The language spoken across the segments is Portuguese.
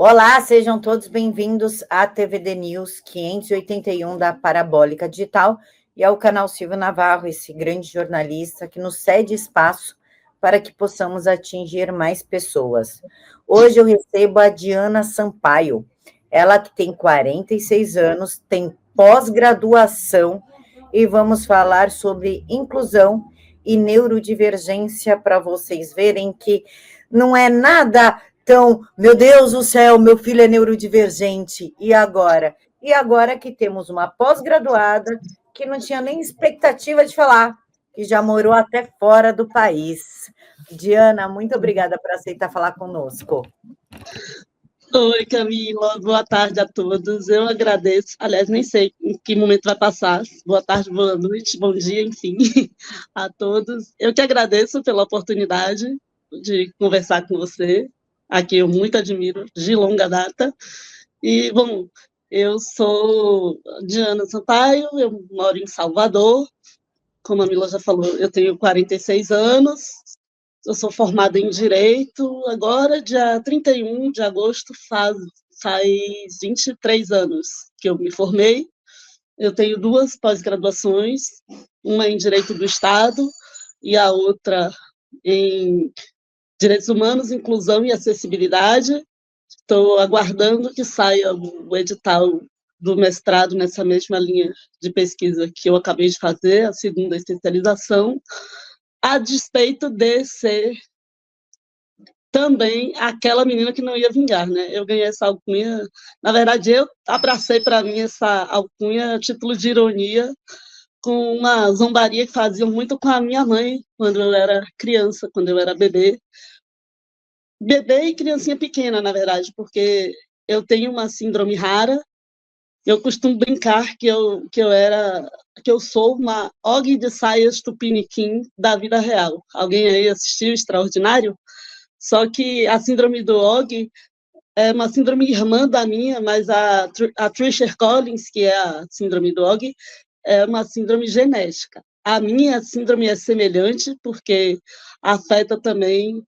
Olá, sejam todos bem-vindos à TVD News 581 da Parabólica Digital e ao canal Silvio Navarro, esse grande jornalista que nos cede espaço para que possamos atingir mais pessoas. Hoje eu recebo a Diana Sampaio, ela que tem 46 anos, tem pós-graduação e vamos falar sobre inclusão e neurodivergência para vocês verem que não é nada tão, meu Deus do céu, meu filho é neurodivergente, e agora? E agora que temos uma pós-graduada que não tinha nem expectativa de falar, que já morou até fora do país. Diana, muito obrigada por aceitar falar conosco. Oi, Camila, boa tarde a todos. Eu agradeço, aliás, nem sei em que momento vai passar. Boa tarde, boa noite, bom dia, enfim, a todos. Eu que agradeço pela oportunidade de conversar com você, a quem eu muito admiro, de longa data. E, bom, eu sou Diana Sampaio, eu moro em Salvador. Como a Mila já falou, eu tenho 46 anos, eu sou formada em Direito, agora, dia 31 de agosto, faz 23 anos que eu me formei. Eu tenho duas pós-graduações, uma em Direito do Estado e a outra em Direitos Humanos, Inclusão e Acessibilidade. Estou aguardando que saia o edital do mestrado nessa mesma linha de pesquisa que eu acabei de fazer, a segunda especialização, a despeito de ser também aquela menina que não ia vingar, né? Eu ganhei essa alcunha, na verdade, eu abracei para mim essa alcunha a título de ironia, com uma zombaria que faziam muito com a minha mãe quando eu era criança, quando eu era bebê. Bebê e criancinha pequena, na verdade, porque eu tenho uma síndrome rara. Eu costumo brincar que eu sou uma Og de Saias Tupiniquim da vida real. Alguém aí assistiu Extraordinário? Só que a síndrome do Og é uma síndrome irmã da minha, mas a Treacher Collins, que é a síndrome do Og, é uma síndrome genética. A minha síndrome é semelhante, porque afeta também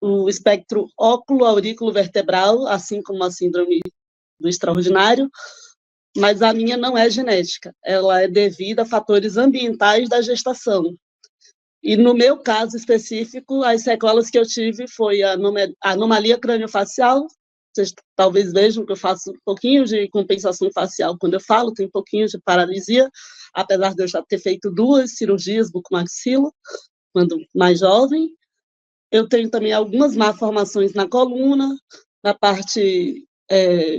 o espectro óculo-aurículo-vertebral, assim como a síndrome do extraordinário, mas a minha não é genética, ela é devida a fatores ambientais da gestação. E no meu caso específico, as sequelas que eu tive foi a anomalia craniofacial. Vocês talvez vejam que eu faço um pouquinho de compensação facial quando eu falo, tem um pouquinho de paralisia, apesar de eu já ter feito 2 cirurgias bucomaxilo, quando mais jovem. Eu tenho também algumas malformações na coluna, na parte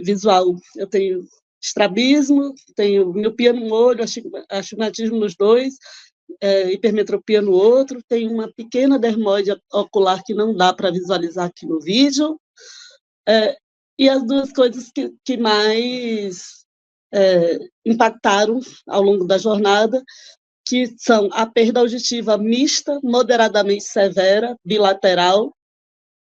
visual. Eu tenho estrabismo, tenho miopia no olho, astigmatismo nos dois, hipermetropia no outro, tem uma pequena dermoide ocular que não dá para visualizar aqui no vídeo, e as duas coisas que mais impactaram ao longo da jornada, que são a perda auditiva mista, moderadamente severa, bilateral.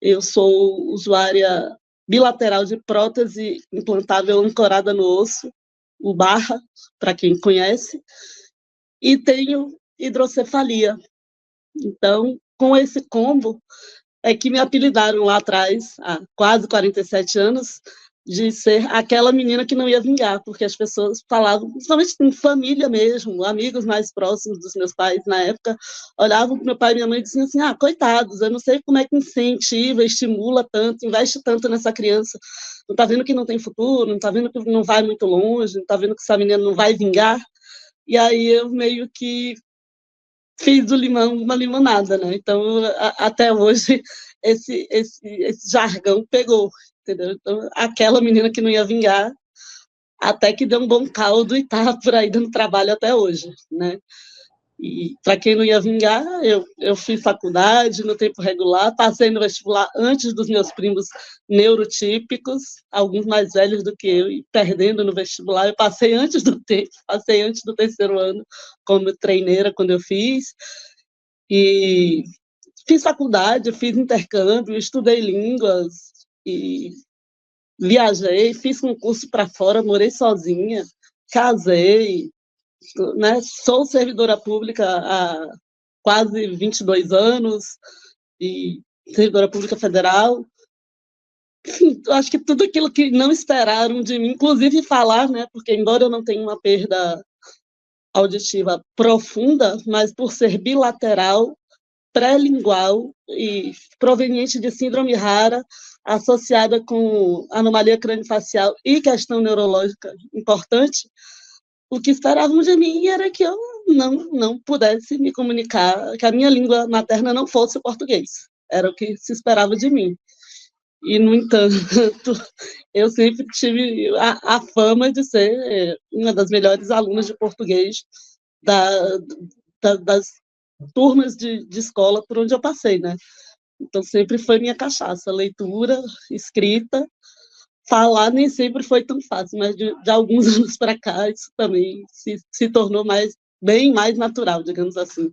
Eu sou usuária bilateral de prótese implantável ancorada no osso, o barra, para quem conhece, e tenho hidrocefalia. Então, com esse combo, é que me apelidaram lá atrás, há quase 47 anos, de ser aquela menina que não ia vingar, porque as pessoas falavam, principalmente em família mesmo, amigos mais próximos dos meus pais na época, olhavam para meu pai e minha mãe e diziam assim, coitados, eu não sei como é que incentiva, estimula tanto, investe tanto nessa criança, não está vendo que não tem futuro, não está vendo que não vai muito longe, não está vendo que essa menina não vai vingar. E aí eu meio que fiz do limão uma limonada, né? Então, até hoje, esse jargão pegou, entendeu? Então, aquela menina que não ia vingar, até que deu um bom caldo e tá por aí dando trabalho até hoje, né? E para quem não ia vingar, eu fiz faculdade no tempo regular, passei no vestibular antes dos meus primos neurotípicos, alguns mais velhos do que eu, e perdendo no vestibular, eu passei antes do tempo, passei antes do 3º ano como treineira quando eu fiz, e fiz faculdade, fiz intercâmbio, estudei línguas, e viajei, fiz concurso para fora, morei sozinha, casei, né? Sou servidora pública há quase 22 anos, e servidora pública federal. Enfim, acho que tudo aquilo que não esperaram de mim, inclusive falar, né? Porque embora eu não tenha uma perda auditiva profunda, mas por ser bilateral, pré-lingual e proveniente de síndrome rara, associada com anomalia craniofacial e questão neurológica importante, o que esperavam de mim era que eu não pudesse me comunicar, que a minha língua materna não fosse o português. Era o que se esperava de mim. E, no entanto, eu sempre tive a fama de ser uma das melhores alunas de português das turmas de escola por onde eu passei, né? Então, sempre foi minha cachaça, leitura, escrita, falar nem sempre foi tão fácil, mas de alguns anos para cá, isso também se tornou bem mais natural, digamos assim.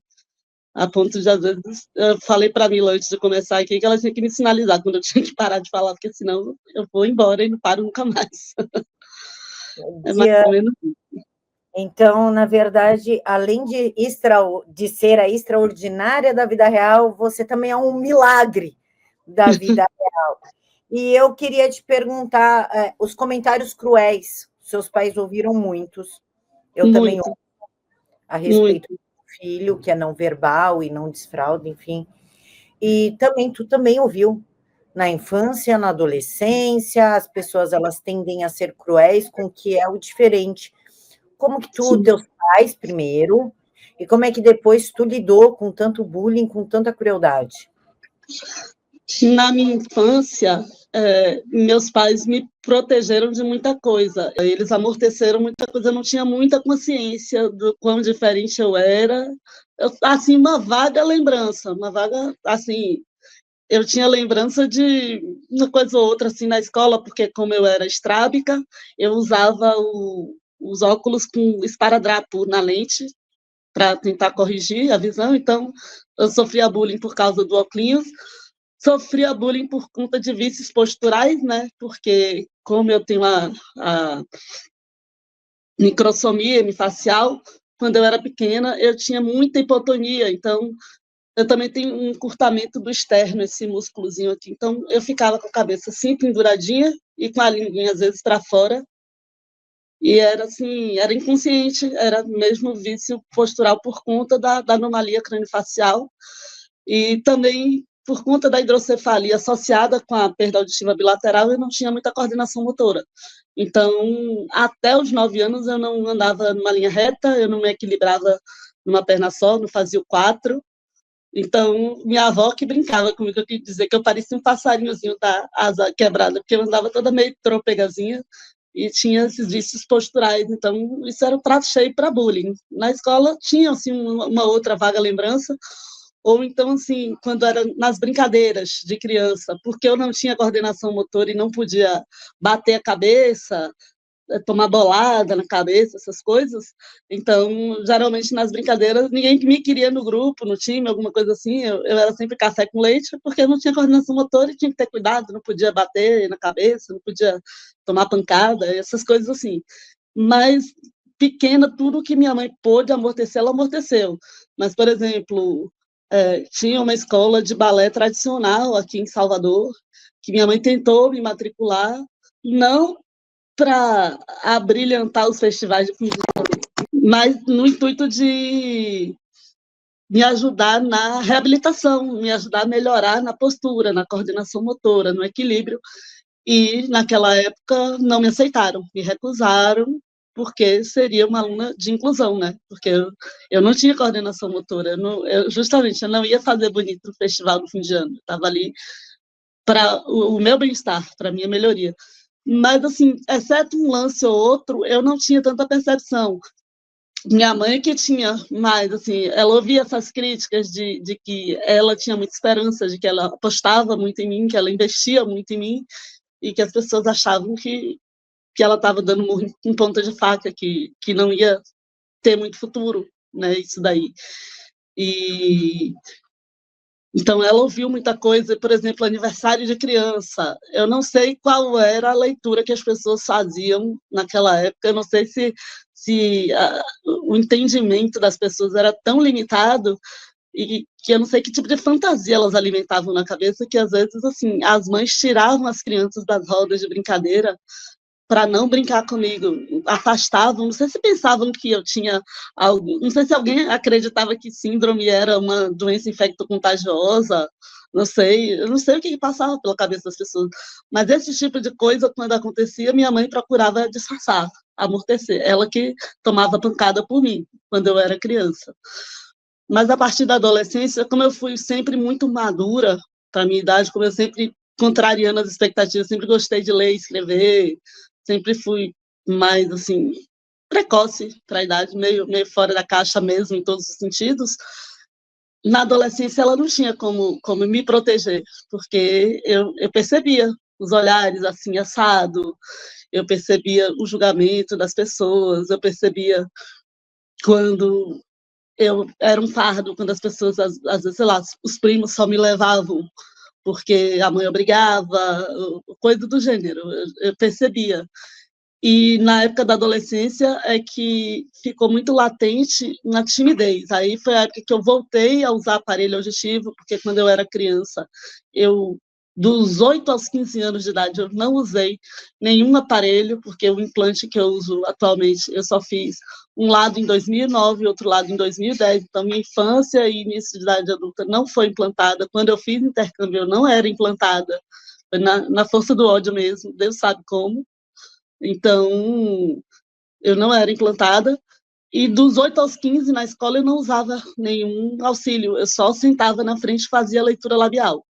A ponto de, às vezes, eu falei para a Mila antes de começar aqui que ela tinha que me sinalizar quando eu tinha que parar de falar, porque senão eu vou embora e não paro nunca mais. É mais ou menos isso. Então, na verdade, além de ser a extraordinária da vida real, você também é um milagre da vida real. E eu queria te perguntar, os comentários cruéis, seus pais ouviram muitos, eu também ouvi a respeito do filho, que é não verbal e não desfrauda, enfim. E também tu também ouviu na infância, na adolescência, as pessoas elas tendem a ser cruéis com o que é o diferente. Como que teus pais primeiro, e como é que depois tu lidou com tanto bullying, com tanta crueldade? Na minha infância, meus pais me protegeram de muita coisa. Eles amorteceram muita coisa. Eu não tinha muita consciência do quão diferente eu era. Assim, uma vaga lembrança, assim, eu tinha lembrança de uma coisa ou outra assim na escola, porque como eu era estrábica, eu usava os óculos com esparadrapo na lente para tentar corrigir a visão. Então, eu sofria bullying por causa do óculos. Sofria bullying por conta de vícios posturais, né? Porque como eu tenho a microsomia hemifacial, quando eu era pequena, eu tinha muita hipotonia, então eu também tenho um encurtamento do externo, esse músculozinho aqui. Então eu ficava com a cabeça assim, penduradinha, e com a linguinha às vezes para fora. E era assim, era inconsciente, era mesmo vício postural por conta da anomalia craniofacial. E também por conta da hidrocefalia associada com a perda auditiva bilateral, eu não tinha muita coordenação motora. Então, até os 9 anos, eu não andava numa linha reta, eu não me equilibrava numa perna só, não fazia o 4. Então, minha avó que brincava comigo, eu queria dizer que eu parecia um passarinhozinho da asa quebrada, porque eu andava toda meio trôpegazinha e tinha esses vícios posturais. Então, isso era um prato cheio para bullying. Na escola, tinha assim, uma outra vaga lembrança, ou então, assim, quando era nas brincadeiras de criança, porque eu não tinha coordenação motora e não podia bater a cabeça, tomar bolada na cabeça, essas coisas. Então, geralmente, nas brincadeiras, ninguém me queria no grupo, no time, alguma coisa assim. Eu era sempre café com leite, porque eu não tinha coordenação motora e tinha que ter cuidado, não podia bater na cabeça, não podia tomar pancada, essas coisas assim. Mas, pequena, tudo que minha mãe pôde amortecer, ela amorteceu. Mas, por exemplo, tinha uma escola de balé tradicional aqui em Salvador, que minha mãe tentou me matricular, não para abrilhantar os festivais de fim de ano, mas no intuito de me ajudar na reabilitação, me ajudar a melhorar na postura, na coordenação motora, no equilíbrio. E, naquela época, não me aceitaram, me recusaram, porque seria uma aluna de inclusão, né? Porque eu não tinha coordenação motora, justamente, eu não ia fazer bonito no festival do fim de ano, estava ali para o meu bem-estar, para a minha melhoria. Mas, assim, exceto um lance ou outro, eu não tinha tanta percepção. Minha mãe que tinha mais, assim, ela ouvia essas críticas de que ela tinha muita esperança, de que ela apostava muito em mim, que ela investia muito em mim, e que as pessoas achavam que ela estava dando murro em ponta de faca, que não ia ter muito futuro, né, isso daí. E então ela ouviu muita coisa, por exemplo, aniversário de criança. Eu não sei qual era a leitura que as pessoas faziam naquela época, eu não sei se o entendimento das pessoas era tão limitado e que eu não sei que tipo de fantasia elas alimentavam na cabeça, que às vezes, assim, as mães tiravam as crianças das rodas de brincadeira para não brincar comigo, afastavam, não sei se pensavam que eu tinha algo, não sei se alguém acreditava que síndrome era uma doença infecto-contagiosa, não sei, eu não sei o que passava pela cabeça das pessoas, mas esse tipo de coisa, quando acontecia, minha mãe procurava disfarçar, amortecer, ela que tomava pancada por mim, quando eu era criança. Mas a partir da adolescência, como eu fui sempre muito madura para a minha idade, como eu sempre contrariando as expectativas, sempre gostei de ler e escrever, sempre fui mais, assim, precoce para a idade, meio fora da caixa mesmo, em todos os sentidos. Na adolescência, ela não tinha como me proteger, porque eu percebia os olhares assim, assado, eu percebia o julgamento das pessoas, eu percebia quando eu era um fardo, quando as pessoas, às vezes, sei lá, os primos só me levavam porque a mãe obrigava, coisa do gênero, eu percebia. E na época da adolescência é que ficou muito latente uma timidez. Aí foi a época que eu voltei a usar aparelho auditivo, porque quando eu era criança, eu dos 8 aos 15 anos de idade, eu não usei nenhum aparelho, porque o implante que eu uso atualmente, eu só fiz um lado em 2009 e outro lado em 2010. Então, minha infância e início de idade adulta não foi implantada. Quando eu fiz intercâmbio, eu não era implantada. Foi na força do ódio mesmo, Deus sabe como. Então, eu não era implantada. E dos 8 aos 15, na escola, eu não usava nenhum auxílio. Eu só sentava na frente e fazia leitura labial.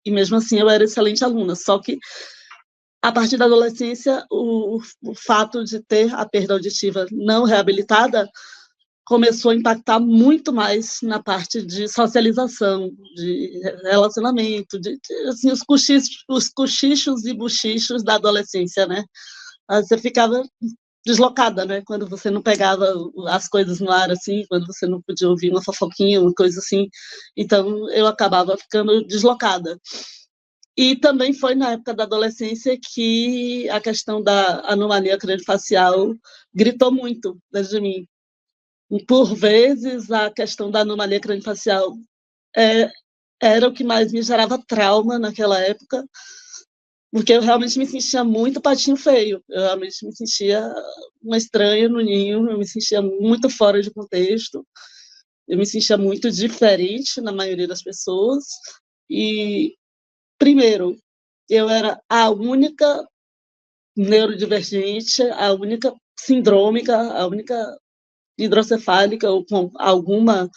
E mesmo assim, eu era excelente aluna. Só que, a partir da adolescência, o fato de ter a perda auditiva não reabilitada começou a impactar muito mais na parte de socialização, de relacionamento, assim, os cochichos e bochichos da adolescência, né? Você ficava deslocada, né? Quando você não pegava as coisas no ar, assim, quando você não podia ouvir uma fofoquinha, uma coisa assim. Então, eu acabava ficando deslocada. E também foi na época da adolescência que a questão da anomalia craniofacial gritou muito dentro de mim. E, por vezes, a questão da anomalia craniofacial era o que mais me gerava trauma naquela época, porque eu realmente me sentia muito patinho feio, eu realmente me sentia uma estranha no ninho, eu me sentia muito fora de contexto, eu me sentia muito diferente na maioria das pessoas, e, primeiro, eu era a única neurodivergente, a única sindrômica, a única hidrocefálica ou com alguma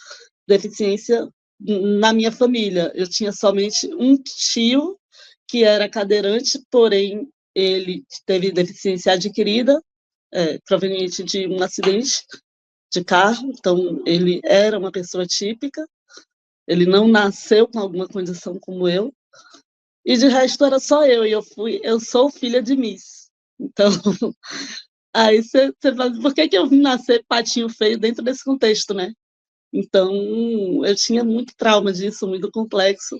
deficiência na minha família. Eu tinha somente um tio que era cadeirante, porém ele teve deficiência adquirida, proveniente de um acidente de carro, então ele era uma pessoa típica, ele não nasceu com alguma condição como eu, e de resto era só eu, e eu sou filha de Miss. Então, aí você fala, por que eu vim nascer patinho feio dentro desse contexto, né? Então, eu tinha muito trauma disso, muito complexo,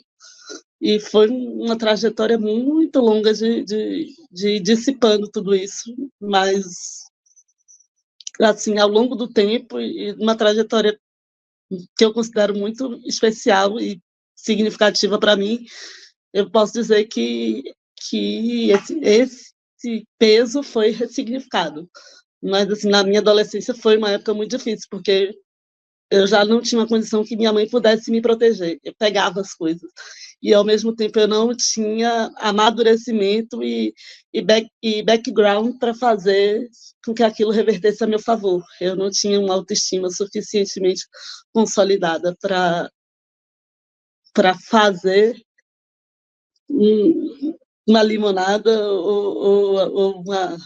e foi uma trajetória muito longa de ir dissipando tudo isso, mas, assim, ao longo do tempo, e uma trajetória que eu considero muito especial e significativa para mim, eu posso dizer que esse peso foi ressignificado. Mas, assim, na minha adolescência foi uma época muito difícil, porque eu já não tinha uma condição que minha mãe pudesse me proteger. Eu pegava as coisas. E, ao mesmo tempo, eu não tinha amadurecimento e background para fazer com que aquilo revertesse a meu favor. Eu não tinha uma autoestima suficientemente consolidada para fazer uma limonada ou uma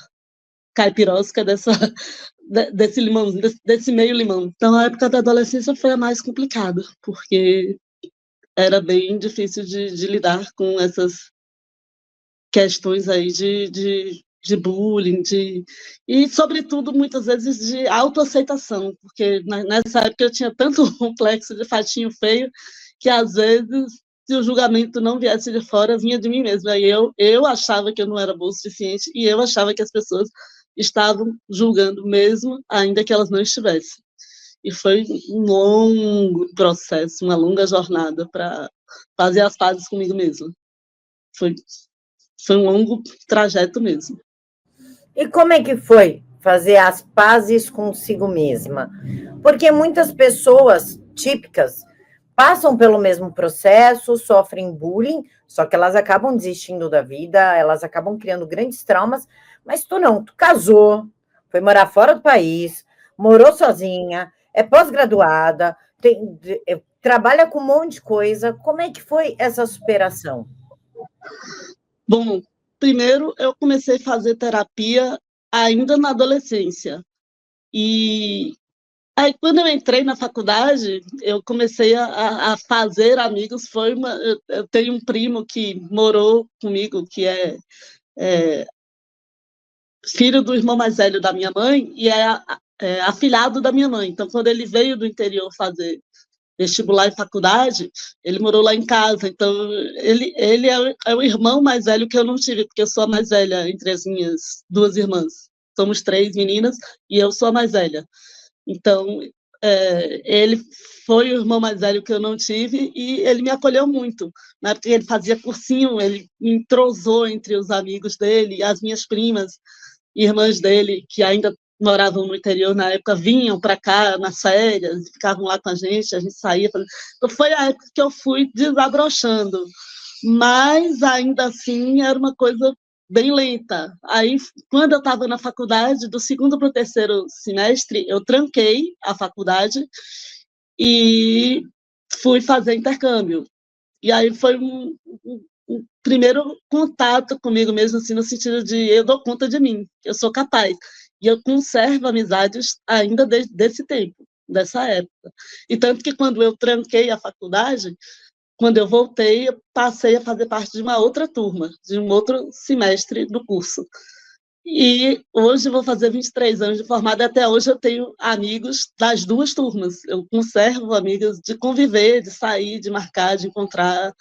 caipirosca desse limão, desse meio limão. Então, a época da adolescência foi a mais complicada, porque era bem difícil de lidar com essas questões aí de bullying, e, sobretudo, muitas vezes, de autoaceitação, porque nessa época eu tinha tanto complexo de fatinho feio, que, às vezes, se o julgamento não viesse de fora, vinha de mim mesma. Aí eu achava que eu não era boa o suficiente, e eu achava que as pessoas estavam julgando mesmo, ainda que elas não estivessem. e foi um longo processo, uma longa jornada para fazer as pazes comigo mesma. Foi, foi um longo trajeto mesmo. E como é que foi fazer as pazes consigo mesma? Porque muitas pessoas típicas passam pelo mesmo processo, sofrem bullying, só que elas acabam desistindo da vida, elas acabam criando grandes traumas, mas tu não, tu casou, foi morar fora do país, morou sozinha, é pós-graduada, trabalha com um monte de coisa. Como é que foi essa superação? Bom, primeiro eu comecei a fazer terapia ainda na adolescência. E aí, quando eu entrei na faculdade, eu comecei a fazer amigos. Eu tenho um primo que morou comigo, que é filho do irmão mais velho da minha mãe e é afilhado da minha mãe. Então, quando ele veio do interior fazer vestibular e faculdade, ele morou lá em casa. Então, ele é o irmão mais velho que eu não tive, porque eu sou a mais velha entre as minhas duas irmãs. Somos 3 meninas e eu sou a mais velha. Então, ele foi o irmão mais velho que eu não tive e ele me acolheu muito. Na época ele fazia cursinho, ele me entrosou entre os amigos dele, as minhas primas, irmãs dele, que ainda moravam no interior na época, vinham para cá nas férias, ficavam lá com a gente saía. Então, foi a época que eu fui desabrochando. Mas, ainda assim, era uma coisa bem lenta. Aí, quando eu estava na faculdade, do segundo para o terceiro semestre, eu tranquei a faculdade e fui fazer intercâmbio. E aí foi um primeiro contato comigo mesmo, assim, no sentido de eu dou conta de mim, eu sou capaz. E eu conservo amizades ainda desse tempo, dessa época. E tanto que quando eu tranquei a faculdade, quando eu voltei, eu passei a fazer parte de uma outra turma, de um outro semestre do curso. E hoje vou fazer 23 anos de formada, e até hoje eu tenho amigos das duas turmas. Eu conservo amigos de conviver, de sair, de marcar, de encontrar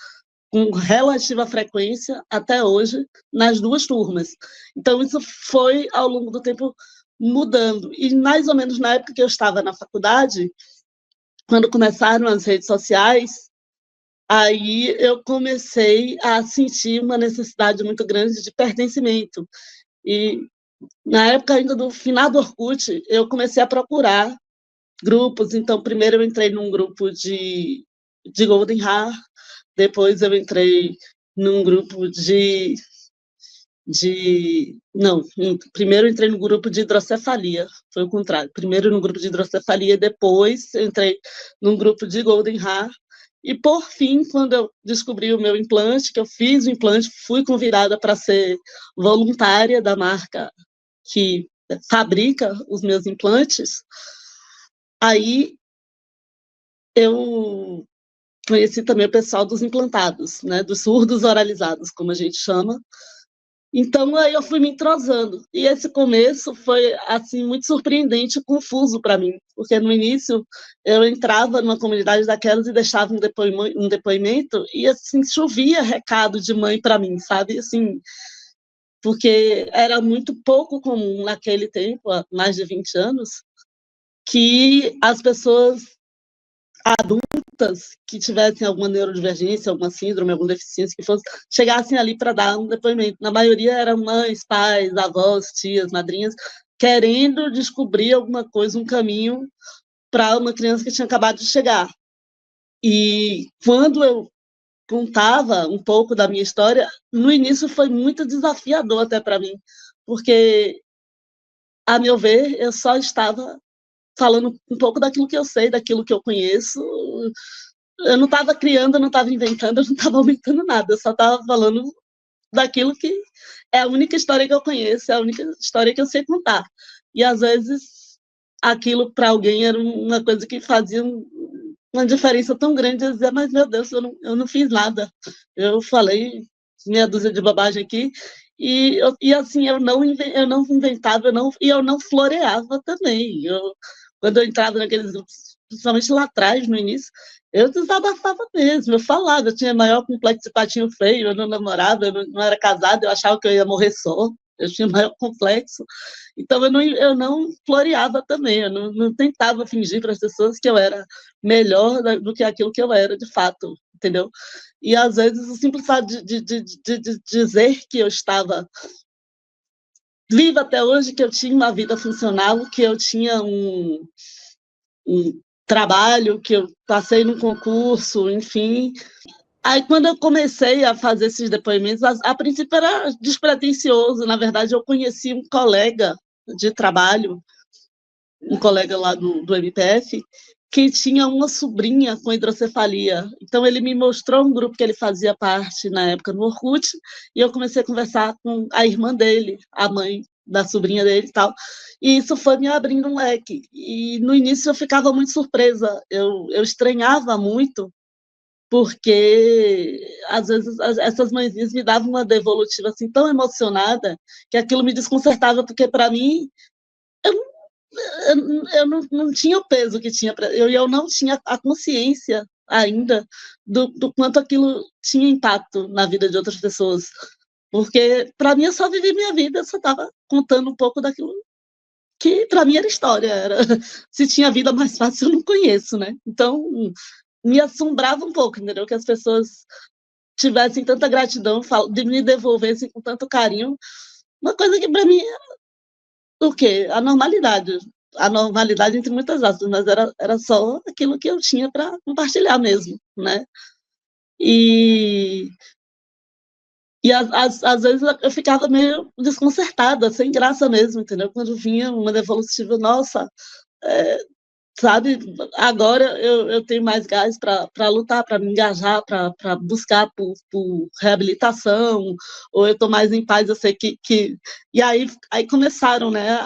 com relativa frequência até hoje nas duas turmas. Então, isso foi, ao longo do tempo, mudando. E mais ou menos na época que eu estava na faculdade, quando começaram as redes sociais, aí eu comecei a sentir uma necessidade muito grande de pertencimento. E na época ainda do final do Orkut, eu comecei a procurar grupos. Então, primeiro eu entrei num grupo de Golden Heart, depois eu entrei num grupo não, primeiro eu entrei no grupo de hidrocefalia, foi o contrário. Primeiro no grupo de hidrocefalia, depois eu entrei num grupo de Golden Heart. E, por fim, quando eu descobri o meu implante, que eu fiz o implante, fui convidada para ser voluntária da marca que fabrica os meus implantes, aí eu conheci também o pessoal dos implantados, né, dos surdos oralizados, como a gente chama. Então, aí eu fui me entrosando. E esse começo foi, assim, muito surpreendente e confuso para mim, porque no início eu entrava numa comunidade daquelas e deixava um depoimento e, assim, chovia recado de mãe para mim, sabe? Assim, porque era muito pouco comum naquele tempo, há mais de 20 anos, que as pessoas adultas que tivessem alguma neurodivergência, alguma síndrome, alguma deficiência que fosse, chegassem ali para dar um depoimento. Na maioria eram mães, pais, avós, tias, madrinhas, querendo descobrir alguma coisa, um caminho para uma criança que tinha acabado de chegar. E quando eu contava um pouco da minha história, no início foi muito desafiador até para mim, porque, a meu ver, eu só estava falando um pouco daquilo que eu sei, daquilo que eu conheço. Eu não estava criando, eu não estava inventando, eu não estava aumentando nada, eu só estava falando daquilo que é a única história que eu conheço, é a única história que eu sei contar. E, às vezes, aquilo para alguém era uma coisa que fazia uma diferença tão grande, eu dizia, mas, meu Deus, eu não fiz nada. Eu falei meia dúzia de bobagem aqui, e assim, eu não inventava, eu não floreava também. Quando eu entrava naqueles grupos, principalmente lá atrás, no início, eu desabafava mesmo, eu falava, eu tinha maior complexo de patinho feio, eu não namorava, eu não era casada, eu achava que eu ia morrer só, eu tinha maior complexo, então eu não floreava também, eu não tentava fingir para as pessoas que eu era melhor do que aquilo que eu era de fato, entendeu? E às vezes o simples fato de dizer que eu estava viva até hoje, que eu tinha uma vida funcional, que eu tinha um trabalho, que eu passei num concurso, enfim. Aí, quando eu comecei a fazer esses depoimentos, a princípio era despretensioso. Na verdade, eu conheci um colega de trabalho, um colega lá do MPF, que tinha uma sobrinha com hidrocefalia. Então, ele me mostrou um grupo que ele fazia parte na época no Orkut, e eu comecei a conversar com a irmã dele, a mãe da sobrinha dele e tal. E isso foi me abrindo um leque. E no início eu ficava muito surpresa, eu estranhava muito, porque às vezes essas mãezinhas me davam uma devolutiva assim tão emocionada que aquilo me desconcertava, porque para mim eu não tinha o peso que tinha, eu não tinha a consciência ainda do quanto aquilo tinha impacto na vida de outras pessoas. Porque para mim eu só vivi minha vida, eu só estava contando um pouco daquilo que para mim era história, era se tinha vida mais fácil eu não conheço, né? Então me assombrava um pouco, entendeu? Que as pessoas tivessem tanta gratidão, de me devolvessem com tanto carinho, uma coisa que para mim era o quê? A normalidade entre muitas aspas, mas era só aquilo que eu tinha para compartilhar mesmo, né? E, às vezes eu ficava meio desconcertada, sem graça mesmo, entendeu? Quando vinha uma devolutiva, nossa, é, sabe, agora eu tenho mais gás para lutar, para me engajar, para buscar por reabilitação, ou eu estou mais em paz, eu sei que... E aí começaram, né,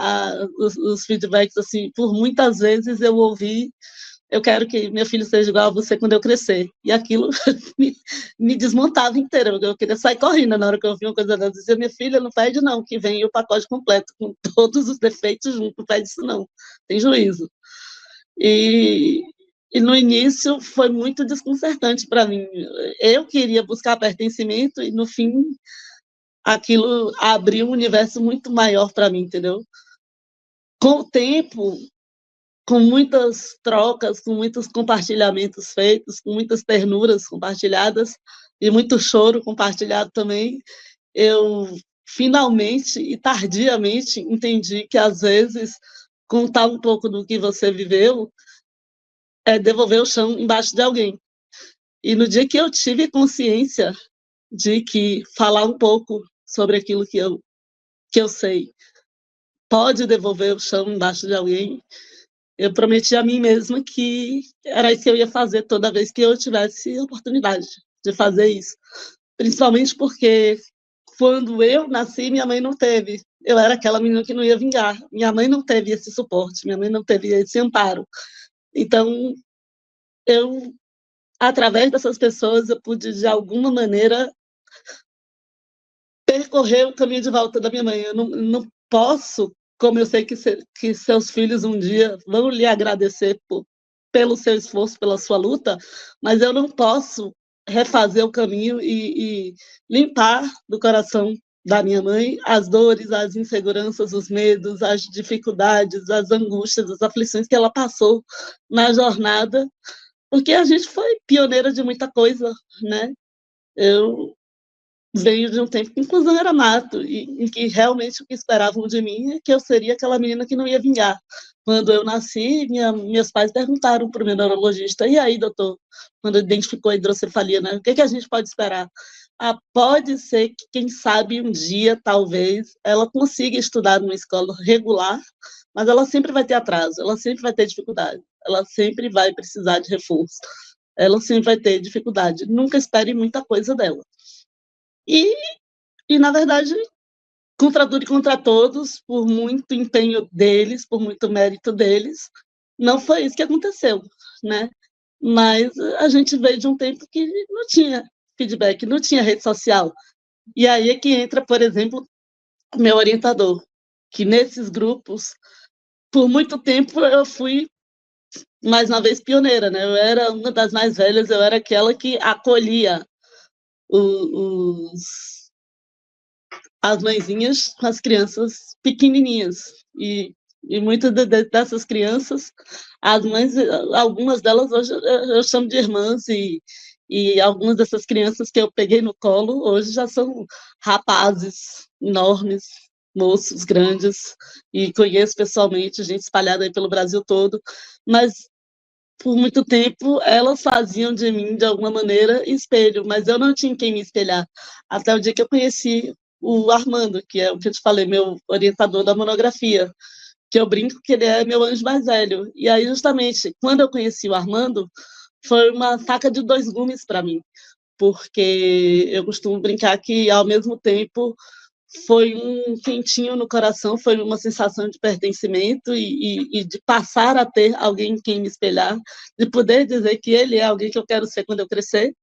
os feedbacks, assim, por muitas vezes eu ouvi: eu quero que meu filho seja igual a você quando eu crescer. E aquilo me desmontava inteira, porque eu queria sair correndo na hora que eu ouvi uma coisa dessa. Eu dizia: minha filha, não pede não, que vem o pacote completo, com todos os defeitos junto, não pede isso não, tem juízo. E, e no início foi muito desconcertante para mim. Eu queria buscar pertencimento e, no fim, aquilo abriu um universo muito maior para mim, entendeu? Com o tempo, com muitas trocas, com muitos compartilhamentos feitos, com muitas ternuras compartilhadas e muito choro compartilhado também, eu finalmente e tardiamente entendi que, às vezes, contar um pouco do que você viveu é devolver o chão embaixo de alguém. E no dia que eu tive consciência de que falar um pouco sobre aquilo que eu sei pode devolver o chão embaixo de alguém, eu prometi a mim mesma que era isso que eu ia fazer toda vez que eu tivesse oportunidade de fazer isso. Principalmente porque, quando eu nasci, minha mãe não teve. Eu era aquela menina que não ia vingar. Minha mãe não teve esse suporte, minha mãe não teve esse amparo. Então, eu, através dessas pessoas, eu pude, de alguma maneira, percorrer o caminho de volta da minha mãe. Eu não posso, como eu sei que seus filhos um dia vão lhe agradecer pelo seu esforço, pela sua luta, mas eu não posso refazer o caminho e limpar do coração da minha mãe as dores, as inseguranças, os medos, as dificuldades, as angústias, as aflições que ela passou na jornada, porque a gente foi pioneira de muita coisa, né? Eu venho de um tempo que inclusão era mato, e em que realmente o que esperavam de mim é que eu seria aquela menina que não ia vingar. Quando eu nasci, meus pais perguntaram para o meu neurologista: e aí, doutor, quando identificou a hidrocefalia, né, o que a gente pode esperar? Ah, pode ser que, quem sabe, um dia, talvez, ela consiga estudar numa escola regular, mas ela sempre vai ter atraso, ela sempre vai ter dificuldade, ela sempre vai precisar de reforço, ela sempre vai ter dificuldade. Nunca espere muita coisa dela. E, na verdade, contra tudo e contra todos, por muito empenho deles, por muito mérito deles, não foi isso que aconteceu, né? Mas a gente veio de um tempo que não tinha feedback, não tinha rede social. E aí é que entra, por exemplo, o meu orientador, que nesses grupos, por muito tempo, eu fui, mais uma vez, pioneira, né? Eu era uma das mais velhas, eu era aquela que acolhia os as mãezinhas com as crianças pequenininhas. E muitas dessas crianças, as mães, algumas delas hoje eu chamo de irmãs, e algumas dessas crianças que eu peguei no colo hoje já são rapazes enormes, moços grandes, e conheço pessoalmente gente espalhada aí pelo Brasil todo, mas por muito tempo elas faziam de mim, de alguma maneira, espelho, mas eu não tinha em quem me espelhar, até o dia que eu conheci o Armando, que é o que eu te falei, meu orientador da monografia, que eu brinco que ele é meu anjo mais velho. E aí, justamente, quando eu conheci o Armando, foi uma faca de dois gumes para mim, porque eu costumo brincar que, ao mesmo tempo, foi um quentinho no coração, foi uma sensação de pertencimento e de passar a ter alguém em quem me espelhar, de poder dizer que ele é alguém que eu quero ser quando eu crescer,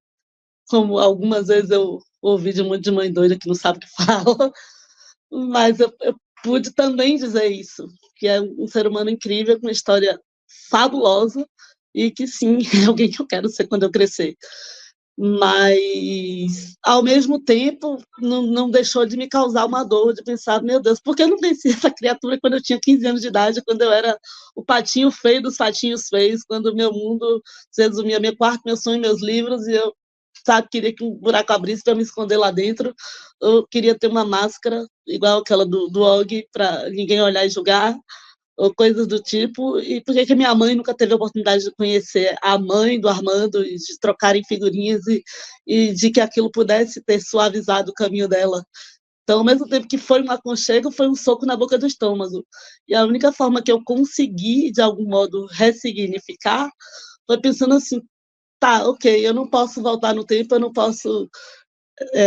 como algumas vezes eu ouvi de um monte de mãe doida que não sabe o que fala, mas eu pude também dizer isso, que é um ser humano incrível, com uma história fabulosa, e que sim, é alguém que eu quero ser quando eu crescer. Mas, ao mesmo tempo, não deixou de me causar uma dor, de pensar, meu Deus, por que eu não venci essa criatura quando eu tinha 15 anos de idade, quando eu era o patinho feio dos patinhos feios, quando o meu mundo se resumia a meu quarto, meu sonho, meus livros, e eu, sabe, queria que um buraco abrisse para me esconder lá dentro. Eu queria ter uma máscara igual aquela do Og, para ninguém olhar e julgar, ou coisas do tipo. E por que minha mãe nunca teve a oportunidade de conhecer a mãe do Armando, e de trocarem figurinhas, e de que aquilo pudesse ter suavizado o caminho dela? Então, ao mesmo tempo que foi um aconchego, foi um soco na boca do estômago. E a única forma que eu consegui, de algum modo, ressignificar, foi pensando assim, tá, ok, eu não posso voltar no tempo, eu não posso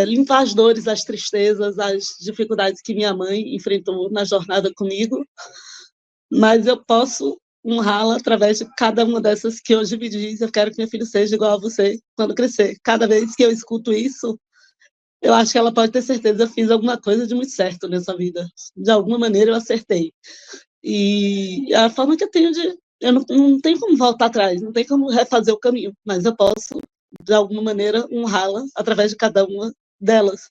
limpar as dores, as tristezas, as dificuldades que minha mãe enfrentou na jornada comigo, mas eu posso honrá-la através de cada uma dessas que hoje me diz, eu quero que meu filho seja igual a você quando crescer. Cada vez que eu escuto isso, eu acho que ela pode ter certeza que eu fiz alguma coisa de muito certo nessa vida. De alguma maneira eu acertei. E a forma que eu tenho de... Eu não tenho como voltar atrás, não tem como refazer o caminho, mas eu posso, de alguma maneira, honrá-la através de cada uma delas.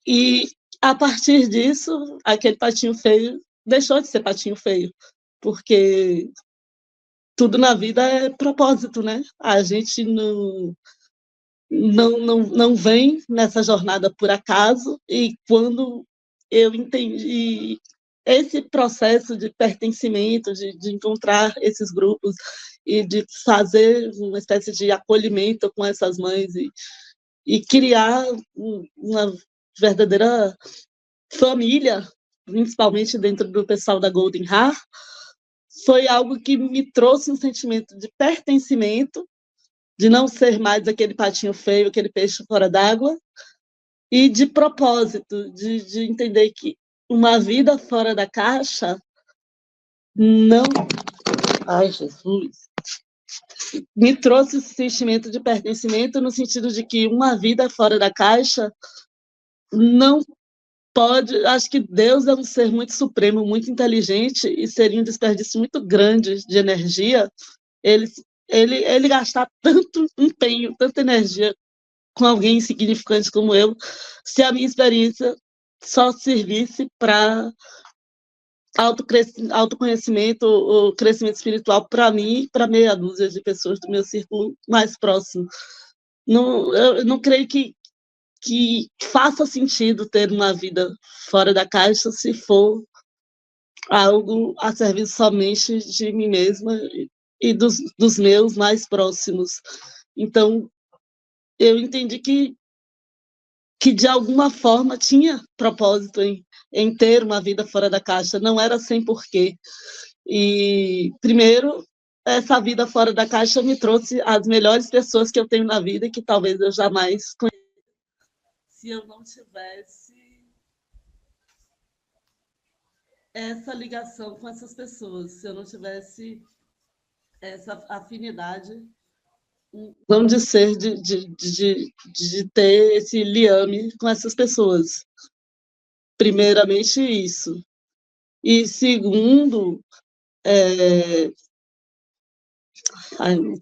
E, a partir disso, aquele patinho feio deixou de ser patinho feio, porque tudo na vida é propósito, né? A gente não vem nessa jornada por acaso, e quando eu entendi esse processo de pertencimento, de encontrar esses grupos e de fazer uma espécie de acolhimento com essas mães, e criar uma verdadeira família, principalmente dentro do pessoal da Golden Heart, foi algo que me trouxe um sentimento de pertencimento, de não ser mais aquele patinho feio, aquele peixe fora d'água, e de propósito, de entender que uma vida fora da caixa não... Ai, Jesus! Me trouxe esse sentimento de pertencimento no sentido de que uma vida fora da caixa não pode... Acho que Deus é um ser muito supremo, muito inteligente, e seria um desperdício muito grande de energia ele, ele gastar tanto empenho, tanta energia com alguém insignificante como eu, se a minha experiência só servisse para autoconhecimento ou crescimento espiritual para mim e para meia dúzia de pessoas do meu círculo mais próximo. Não, eu não creio que faça sentido ter uma vida fora da caixa se for algo a serviço somente de mim mesma e dos meus mais próximos. Então, eu entendi que de alguma forma tinha propósito em ter uma vida fora da caixa, não era sem porquê. E, primeiro, essa vida fora da caixa me trouxe as melhores pessoas que eu tenho na vida e que talvez eu jamais conhecesse se eu não tivesse essa ligação com essas pessoas, se eu não tivesse essa afinidade, vamos dizer, de ter esse liame com essas pessoas. Primeiramente, isso. E segundo, ai, o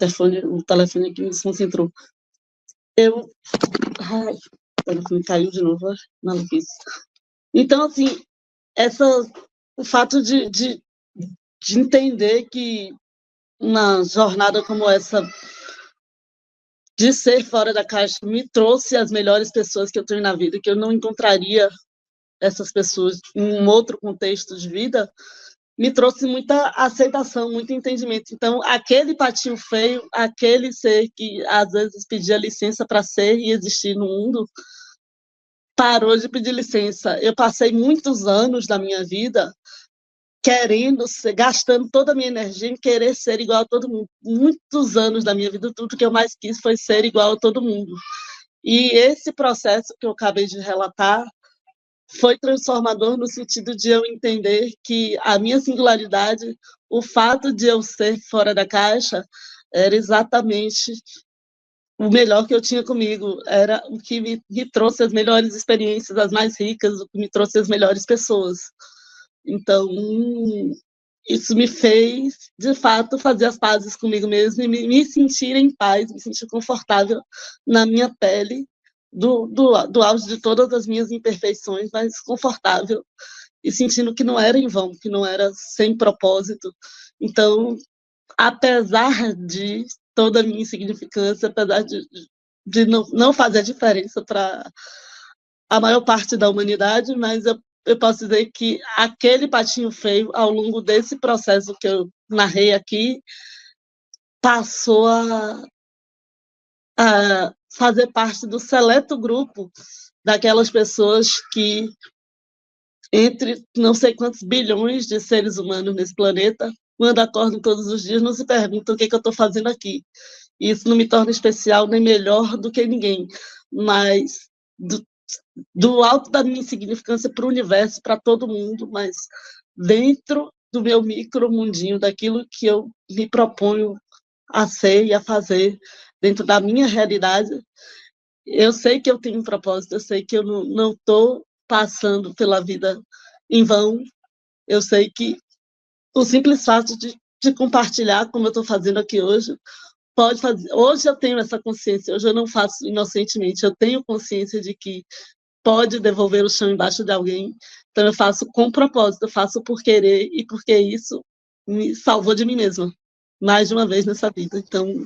telefone aqui me desconcentrou. Ai, o telefone caiu de novo, maluquice. Então, assim, essa, o fato de entender que uma jornada como essa, de ser fora da caixa, me trouxe as melhores pessoas que eu tenho na vida, que eu não encontraria essas pessoas em um outro contexto de vida, me trouxe muita aceitação, muito entendimento. Então, aquele patinho feio, aquele ser que às vezes pedia licença para ser e existir no mundo, parou de pedir licença. Eu passei muitos anos da minha vida querendo ser, gastando toda a minha energia em querer ser igual a todo mundo. Muitos anos da minha vida, tudo que eu mais quis foi ser igual a todo mundo. E esse processo que eu acabei de relatar foi transformador no sentido de eu entender que a minha singularidade, o fato de eu ser fora da caixa, era exatamente o melhor que eu tinha comigo, era o que me trouxe as melhores experiências, as mais ricas, o que me trouxe as melhores pessoas. Então, isso me fez, de fato, fazer as pazes comigo mesma e me sentir em paz, me sentir confortável na minha pele, do auge de todas as minhas imperfeições, mas confortável e sentindo que não era em vão, que não era sem propósito. Então, apesar de toda a minha insignificância, apesar de não fazer diferença para a maior parte da humanidade, mas eu posso dizer que aquele patinho feio, ao longo desse processo que eu narrei aqui, passou a fazer parte do seleto grupo daquelas pessoas que, entre não sei quantos bilhões de seres humanos nesse planeta, quando acordam todos os dias, não se perguntam o que eu estou fazendo aqui. E isso não me torna especial nem melhor do que ninguém, mas do alto da minha insignificância para o universo, para todo mundo, mas dentro do meu micromundinho, daquilo que eu me proponho a ser e a fazer, dentro da minha realidade, eu sei que eu tenho um propósito, eu sei que eu não estou passando pela vida em vão, eu sei que o simples fato de compartilhar, como eu estou fazendo aqui hoje, pode fazer. Hoje eu tenho essa consciência, hoje eu não faço inocentemente, eu tenho consciência de que pode devolver o chão embaixo de alguém. Então eu faço com propósito, eu faço por querer e porque isso me salvou de mim mesma, mais de uma vez nessa vida. Então,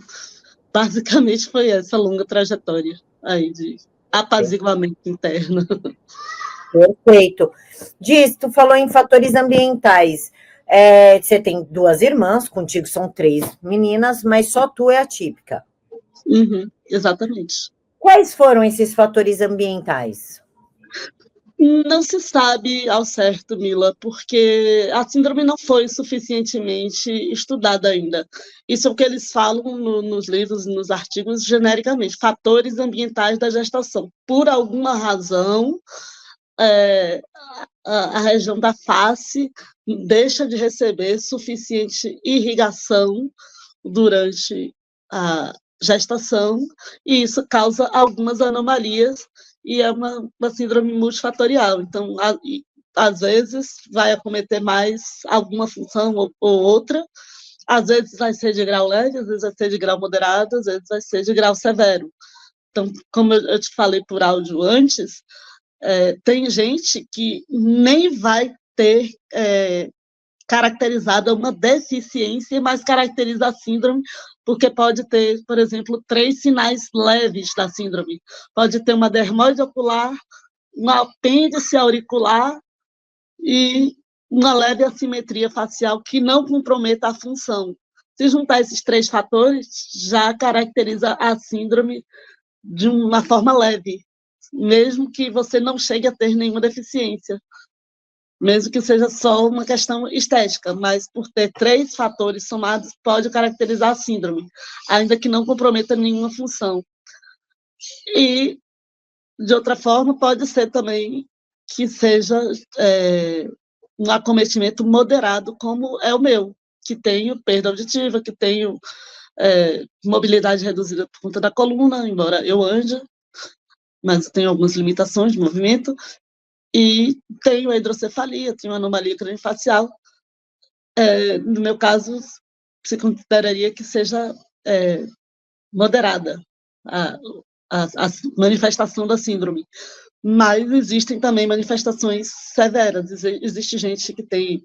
basicamente foi essa longa trajetória aí de apaziguamento interno. Perfeito. Diz, tu falou em fatores ambientais. Você tem duas irmãs, contigo são três meninas, mas só tu é atípica. Uhum, exatamente. Quais foram esses fatores ambientais? Não se sabe ao certo, Mila, porque a síndrome não foi suficientemente estudada ainda. Isso é o que eles falam nos livros, nos artigos, genericamente, fatores ambientais da gestação. Por alguma razão, é, a região da face deixa de receber suficiente irrigação durante a gestação, e isso causa algumas anomalias, e é uma síndrome multifatorial. Então, às vezes, vai acometer mais alguma função ou outra, às vezes vai ser de grau leve, às vezes vai ser de grau moderado, às vezes vai ser de grau severo. Então, como eu te falei por áudio antes, tem gente que nem vai ter caracterizada uma deficiência, mas caracteriza a síndrome porque pode ter, por exemplo, 3 sinais leves da síndrome. Pode ter uma dermose ocular, um apêndice auricular e uma leve assimetria facial que não comprometa a função. Se juntar esses 3 fatores, já caracteriza a síndrome de uma forma leve, mesmo que você não chegue a ter nenhuma deficiência, mesmo que seja só uma questão estética, mas por ter 3 fatores somados, pode caracterizar a síndrome, ainda que não comprometa nenhuma função. E, de outra forma, pode ser também que seja um acometimento moderado, como é o meu, que tenho perda auditiva, que tenho mobilidade reduzida por conta da coluna, embora eu ande, mas tenho algumas limitações de movimento, e tenho a hidrocefalia, tenho anomalia craniofacial. No meu caso, se consideraria que seja moderada a manifestação da síndrome. mas existem também manifestações severas. Existe gente que tem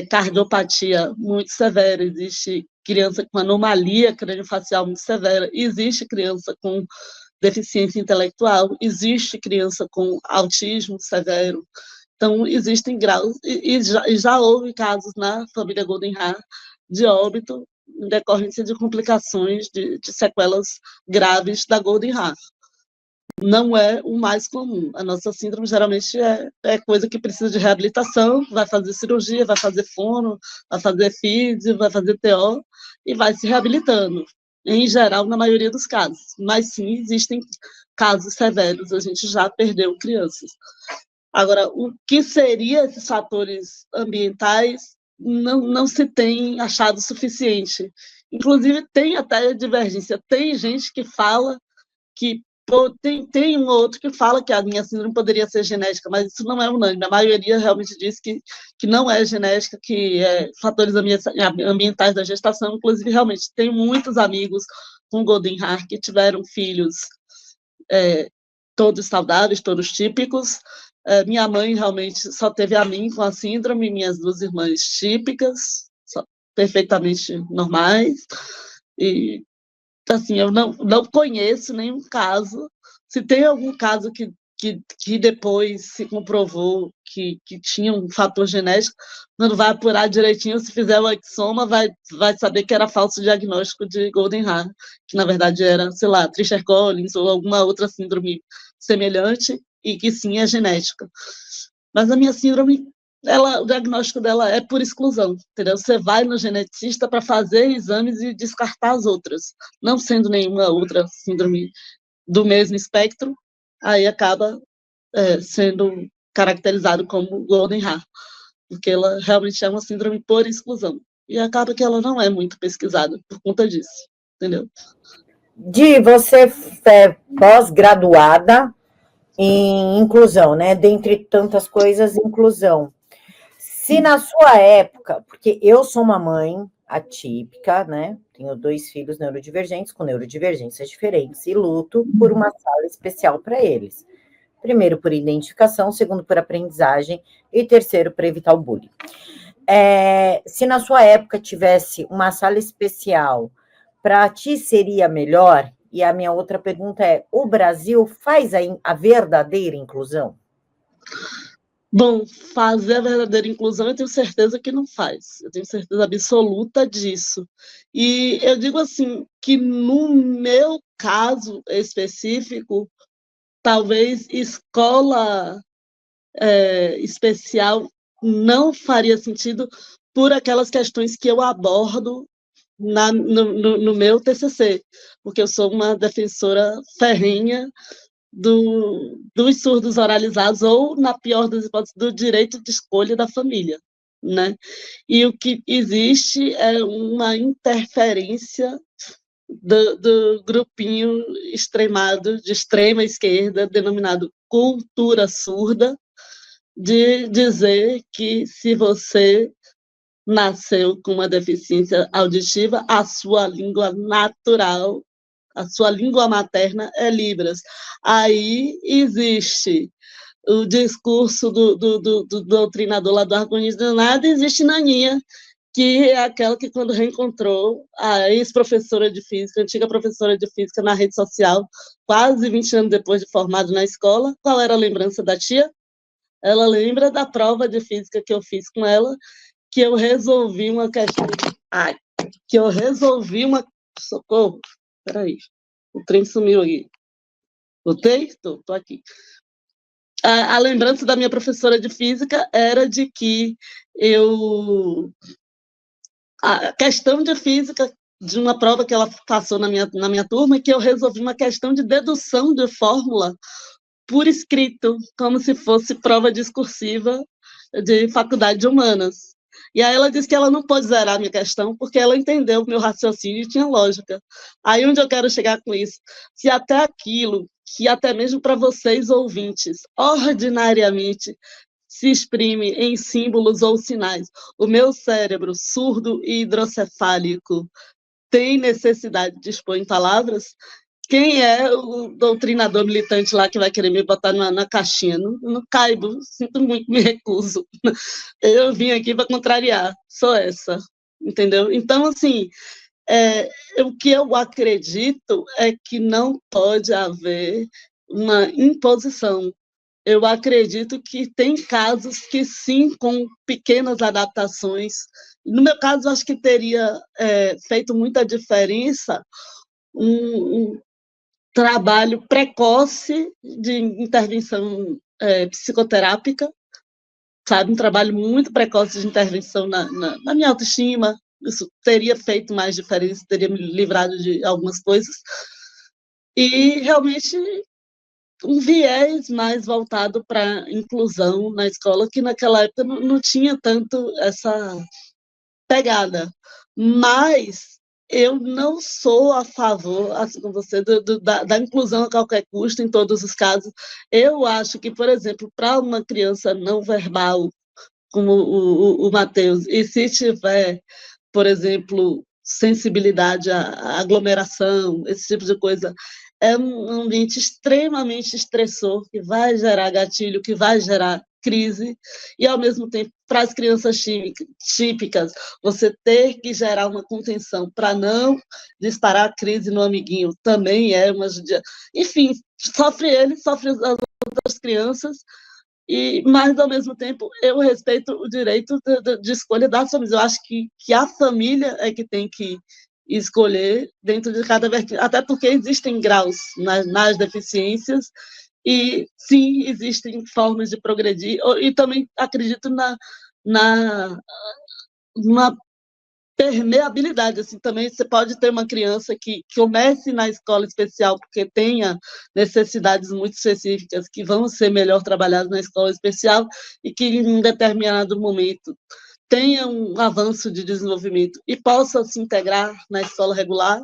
cardiopatia muito severa, existe criança com anomalia craniofacial muito severa, existe criança com deficiência intelectual, existe criança com autismo severo. Então, existem graus, e já houve casos na família Goldenhar de óbito em decorrência de complicações, de sequelas graves da Goldenhar. Não é o mais comum. A nossa síndrome geralmente é coisa que precisa de reabilitação, vai fazer cirurgia, vai fazer fono, vai fazer físio, vai fazer TO e vai se reabilitando. Em geral, na maioria dos casos. Mas sim, existem casos severos, a gente já perdeu crianças. Agora, o que seriam esses fatores ambientais não se tem achado suficiente. Inclusive, tem até divergência. Tem gente que fala que tem um ou outro que fala que a minha síndrome poderia ser genética, mas isso não é unânime. A maioria realmente diz que não é genética, que é fatores ambientais da gestação. Inclusive, realmente, tem muitos amigos com Goldenhar que tiveram filhos todos saudáveis, todos típicos. Minha mãe realmente só teve a mim com a síndrome, minhas duas irmãs típicas, perfeitamente normais. E assim, eu não conheço nenhum caso. Se tem algum caso que depois se comprovou que tinha um fator genético, quando vai apurar direitinho, se fizer o exoma, vai saber que era falso diagnóstico de Goldenhar, que na verdade era, sei lá, Treacher-Collins ou alguma outra síndrome semelhante, e que sim é genética. Mas a minha síndrome, o diagnóstico dela é por exclusão, entendeu? Você vai no geneticista para fazer exames e descartar as outras, não sendo nenhuma outra síndrome do mesmo espectro, aí acaba sendo caracterizado como Goldenhar, porque ela realmente é uma síndrome por exclusão, e acaba que ela não é muito pesquisada por conta disso, entendeu? Você é pós-graduada em inclusão, né? Dentre tantas coisas, inclusão. Se na sua época, porque eu sou uma mãe atípica, né? Tenho 2 filhos neurodivergentes, com neurodivergências diferentes, e luto por uma sala especial para eles. Primeiro, por identificação, segundo, por aprendizagem, e terceiro, para evitar o bullying. Se na sua época tivesse uma sala especial, para ti seria melhor? E a minha outra pergunta é: o Brasil faz a verdadeira inclusão? Bom, fazer a verdadeira inclusão eu tenho certeza que não faz. Eu tenho certeza absoluta disso. E eu digo assim, que no meu caso específico, talvez escola especial não faria sentido por aquelas questões que eu abordo no meu TCC, porque eu sou uma defensora ferrenha dos surdos oralizados, ou, na pior das hipóteses, do direito de escolha da família, né? E o que existe é uma interferência do grupinho extremado, de extrema esquerda, denominado cultura surda, de dizer que se você nasceu com uma deficiência auditiva, a sua língua natural, a sua língua materna é Libras. Aí existe o discurso do doutrinador lá do arco-íris do nada, existe Naninha, que é aquela que, quando reencontrou a ex-professora de física, antiga professora de física na rede social, quase 20 anos depois de formado na escola, qual era a lembrança da tia? Ela lembra da prova de física que eu fiz com ela, que eu resolvi uma questão. Ai, que eu resolvi uma. Socorro! Peraí, o trem sumiu aqui. Voltei? Estou aqui. A lembrança da minha professora de física era de que a questão de física de uma prova que ela passou na minha turma, que eu resolvi uma questão de dedução de fórmula por escrito, como se fosse prova discursiva de faculdade de humanas. E aí ela disse que ela não pôde zerar a minha questão, porque ela entendeu o meu raciocínio e tinha lógica. Aí onde eu quero chegar com isso? Se até aquilo que até mesmo para vocês ouvintes, ordinariamente se exprime em símbolos ou sinais, o meu cérebro surdo e hidrocefálico tem necessidade de expor em palavras, quem é o doutrinador militante lá que vai querer me botar na caixinha? Não, não caibo, sinto muito, me recuso. Eu vim aqui para contrariar, sou essa, entendeu? Então, assim, o que eu acredito é que não pode haver uma imposição. Eu acredito que tem casos que sim, com pequenas adaptações. No meu caso, acho que teria feito muita diferença um trabalho precoce de intervenção psicoterápica, sabe? Um trabalho muito precoce de intervenção na minha autoestima. Isso teria feito mais diferença, teria me livrado de algumas coisas. E realmente um viés mais voltado para inclusão na escola, que naquela época não tinha tanto essa pegada. Mas eu não sou a favor, assim como você, da inclusão a qualquer custo, em todos os casos. Eu acho que, por exemplo, para uma criança não verbal, como o Matheus, e se tiver, por exemplo, sensibilidade à aglomeração, esse tipo de coisa, é um ambiente extremamente estressor, que vai gerar gatilho, que vai gerar crise, e, ao mesmo tempo, para as crianças típicas, você ter que gerar uma contenção para não disparar a crise no amiguinho, também é uma judia. Enfim, sofre ele, sofre as outras crianças, mas, ao mesmo tempo, eu respeito o direito de escolha das famílias. Eu acho que a família é que tem que escolher dentro de cada vertente, até porque existem graus nas deficiências, e sim, existem formas de progredir, e também acredito na permeabilidade, assim, também você pode ter uma criança que comece na escola especial porque tenha necessidades muito específicas que vão ser melhor trabalhadas na escola especial e que em um determinado momento tenha um avanço de desenvolvimento e possa se integrar na escola regular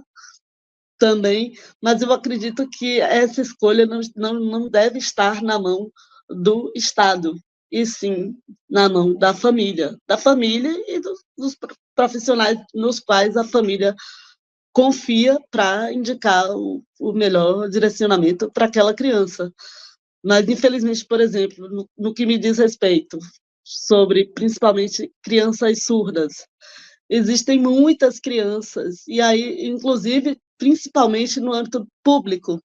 também, mas eu acredito que essa escolha não deve estar na mão do Estado, e sim na mão da família e dos profissionais nos quais a família confia para indicar o melhor direcionamento para aquela criança. Mas, infelizmente, por exemplo, no que me diz respeito sobre, principalmente, crianças surdas, existem muitas crianças, e aí, inclusive, principalmente no âmbito público,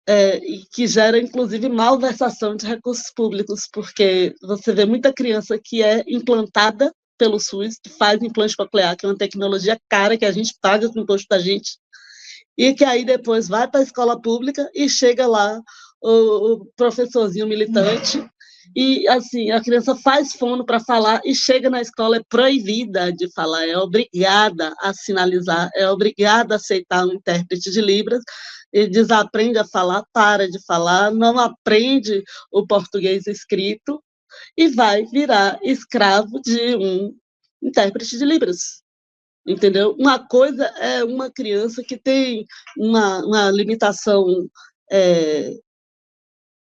e que gera, inclusive, malversação de recursos públicos, porque você vê muita criança que é implantada pelo SUS, que faz implante coclear, que é uma tecnologia cara que a gente paga com o imposto da gente, e que aí depois vai para a escola pública e chega lá o professorzinho militante e, assim, a criança faz fono para falar e chega na escola, é proibida de falar, é obrigada a sinalizar, é obrigada a aceitar um intérprete de Libras, e desaprende a falar, para de falar, não aprende o português escrito e vai virar escravo de um intérprete de Libras. Entendeu? Uma coisa é uma criança que tem uma limitação,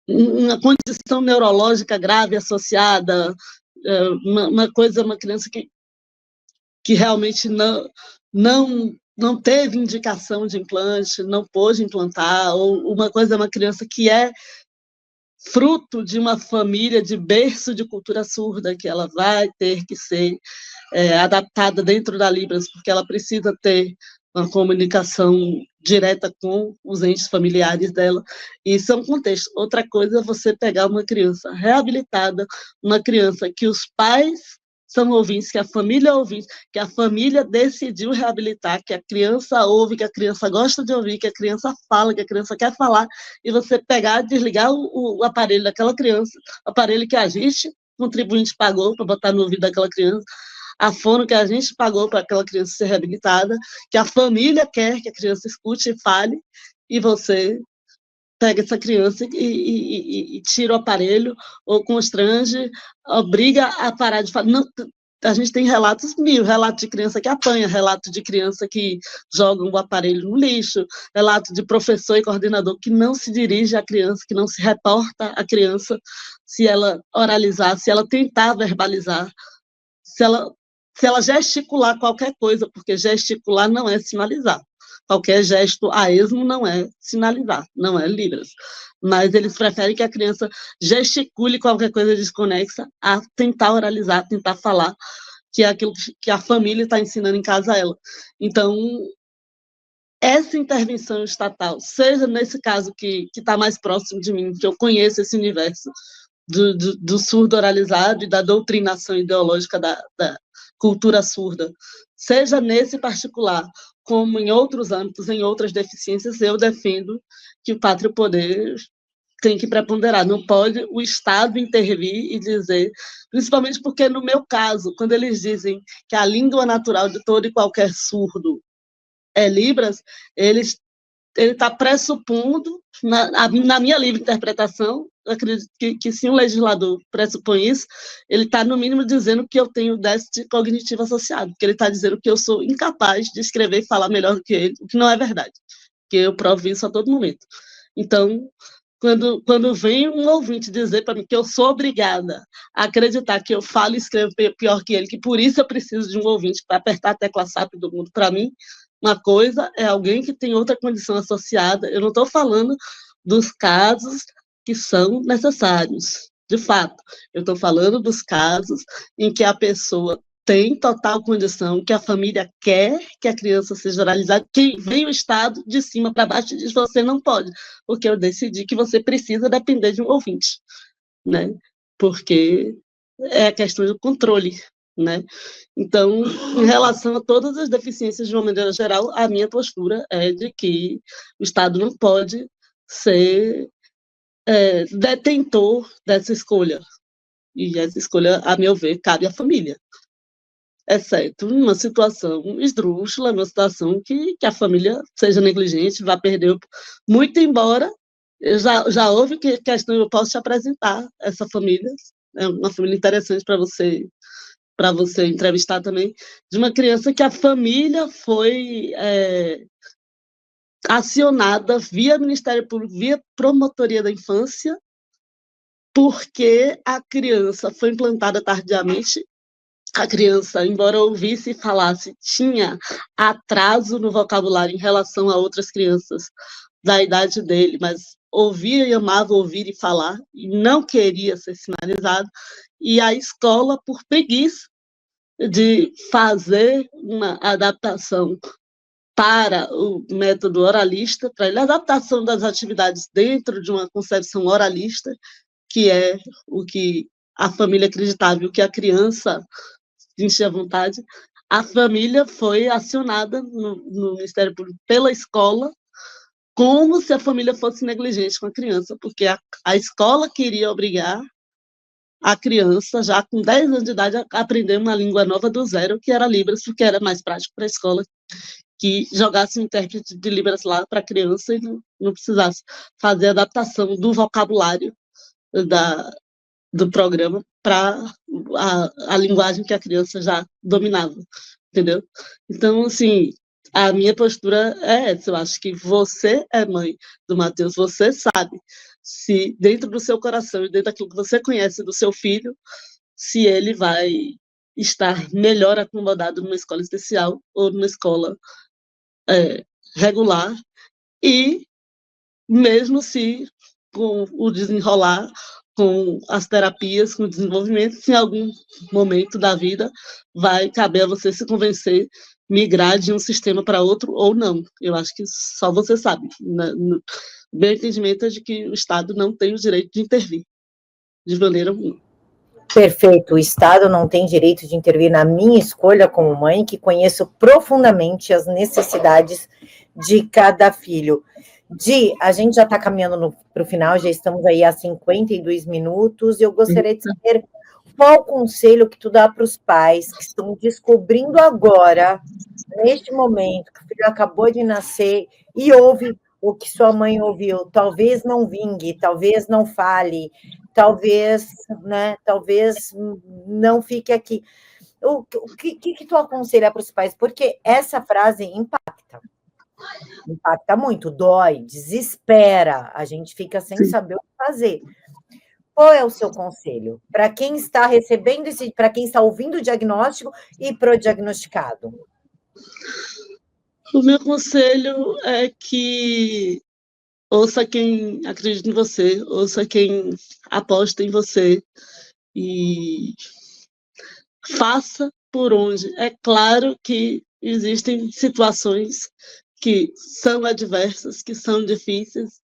uma condição neurológica grave associada, uma coisa é uma criança que realmente não teve indicação de implante, não pôde implantar, ou uma coisa é uma criança que é fruto de uma família de berço de cultura surda, que ela vai ter que ser adaptada dentro da Libras, porque ela precisa ter uma comunicação direta com os entes familiares dela. Isso é um contexto. Outra coisa é você pegar uma criança reabilitada, uma criança que os pais são ouvintes, que a família é ouvinte, que a família decidiu reabilitar, que a criança ouve, que a criança gosta de ouvir, que a criança fala, que a criança quer falar, e você pegar, desligar o aparelho daquela criança, aparelho que a gente, contribuinte, pagou para botar no ouvido daquela criança, a fono que a gente pagou para aquela criança ser reabilitada, que a família quer que a criança escute e fale, e você pega essa criança e tira o aparelho, ou constrange, obriga a parar de falar. Não, a gente tem relatos mil, relato de criança que apanha, relato de criança que joga o aparelho no lixo, relato de professor e coordenador que não se dirige à criança, que não se reporta à criança se ela oralizar, se ela tentar verbalizar, se ela gesticular qualquer coisa, porque gesticular não é sinalizar. qualquer gesto a esmo não é sinalizar, não é Libras. Mas eles preferem que a criança gesticule qualquer coisa desconexa a tentar oralizar, tentar falar, que é aquilo que a família está ensinando em casa a ela. Então, essa intervenção estatal, seja nesse caso que está mais próximo de mim, que eu conheço esse universo do surdo oralizado e da doutrinação ideológica da cultura surda, seja nesse particular, como em outros âmbitos, em outras deficiências, eu defendo que o pátrio poder tem que preponderar, não pode o Estado intervir e dizer, principalmente porque, no meu caso, quando eles dizem que a língua natural de todo e qualquer surdo é Libras, ele está pressupondo, na minha livre interpretação, eu acredito que se um legislador pressupõe isso, ele está, no mínimo, dizendo que eu tenho déficit cognitivo associado, porque ele está dizendo que eu sou incapaz de escrever e falar melhor do que ele, o que não é verdade, porque eu provo isso a todo momento. Então, quando vem um ouvinte dizer para mim que eu sou obrigada a acreditar que eu falo e escrevo pior que ele, que por isso eu preciso de um ouvinte para apertar a tecla SAP do mundo para mim, uma coisa é alguém que tem outra condição associada. Eu não estou falando dos casos que são necessários, de fato. Eu estou falando dos casos em que a pessoa tem total condição, que a família quer que a criança seja oralizada, que vem o Estado de cima para baixo e diz: você não pode, porque eu decidi que você precisa depender de um ouvinte, né? Porque é a questão do controle, né? Então, em relação a todas as deficiências de uma maneira geral, a minha postura é de que o Estado não pode ser detentor dessa escolha. E essa escolha, a meu ver, cabe à família. Exceto numa situação esdrúxula, numa situação que a família seja negligente, vá perder muito, embora já houve questão, eu posso te apresentar essa família, é uma família interessante para você entrevistar também, de uma criança que a família foi acionada via Ministério Público, via Promotoria da Infância, porque a criança foi implantada tardiamente. A criança, embora ouvisse e falasse, tinha atraso no vocabulário em relação a outras crianças da idade dele, mas ouvia e amava ouvir e falar, e não queria ser sinalizado, e a escola, por preguiça de fazer uma adaptação para o método oralista, para a adaptação das atividades dentro de uma concepção oralista, que é o que a família acreditava, o que a criança sentia vontade, a família foi acionada no Ministério Público pela escola, como se a família fosse negligente com a criança, porque a escola queria obrigar a criança, já com 10 anos de idade, a aprender uma língua nova do zero, que era Libras, porque era mais prático para a escola que jogasse um intérprete de Libras lá para a criança e não precisasse fazer a adaptação do vocabulário do programa para a linguagem que a criança já dominava, entendeu? Então, assim, a minha postura é essa. Eu acho que você é mãe do Matheus, você sabe se dentro do seu coração e dentro daquilo que você conhece do seu filho, se ele vai estar melhor acomodado numa escola especial ou numa escola regular, e mesmo se com o desenrolar, com as terapias, com o desenvolvimento, se em algum momento da vida vai caber a você se convencer, migrar de um sistema para outro ou não. Eu acho que só você sabe. Meu entendimento é de que o Estado não tem o direito de intervir, de maneira alguma. Perfeito. O Estado não tem direito de intervir na minha escolha como mãe, que conheço profundamente as necessidades de cada filho. A gente já está caminhando para o final, já estamos aí há 52 minutos, e eu gostaria de saber qual o conselho que tu dá para os pais que estão descobrindo agora, neste momento, que o filho acabou de nascer e ouve o que sua mãe ouviu, talvez não vingue, talvez não fale, talvez não fique aqui. O que tu aconselha para os pais? Porque essa frase impacta muito, dói, desespera, a gente fica sem saber o que fazer. Qual é o seu conselho para quem está recebendo para quem está ouvindo o diagnóstico e para o diagnosticado? O meu conselho é que ouça quem acredita em você, ouça quem aposta em você e faça por onde. É claro que existem situações que são adversas, que são difíceis.